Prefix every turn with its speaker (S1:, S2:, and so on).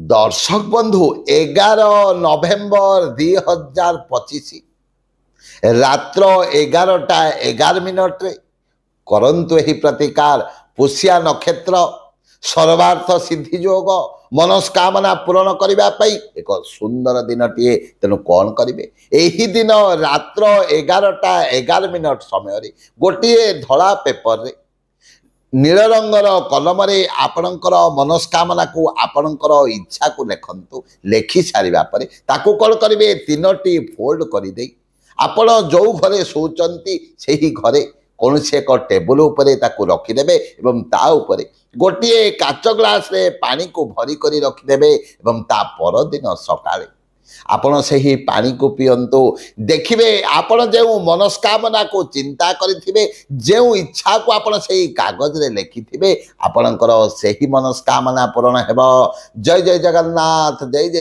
S1: दर्शक बंधु 11 नवेम्बर 2025 रात्र 11:11 करंतु एही प्रतिकार पुष्या नक्षत्र सर्वार्थ सिद्धि योग मनस्कामना पूरण करने एक सुंदर दिनटीए तेणु कौन करेंगे यही दिन रात्र 11:11 समय गोटे धला पेपर रे नील रंगर कलम आपणकर मनस्कामना को आपणकर इच्छा को लिखंतु लिखि सारिबा परे ताकू कौन करेंगे तीनोटी फोल्ड करदे आपण जो घरे शोचंती सेही घरे कौन से एक टेबुल उपरे ताकू रखिदेबे एवं ता उपरे गोटे काच ग्लास रे पानी को भरी करी रखिदेबे एवं ता पर दिन सकाळे आपण से पानी को पियंतु देखिए आपण जो मनस्कामना को चिंता करिथिबे जो इच्छा को आपण से कागज रे लिखिथिबे आपणकर से मनस्कामना पूर्ण हेबो। जय जय जगन्नाथ जय जय।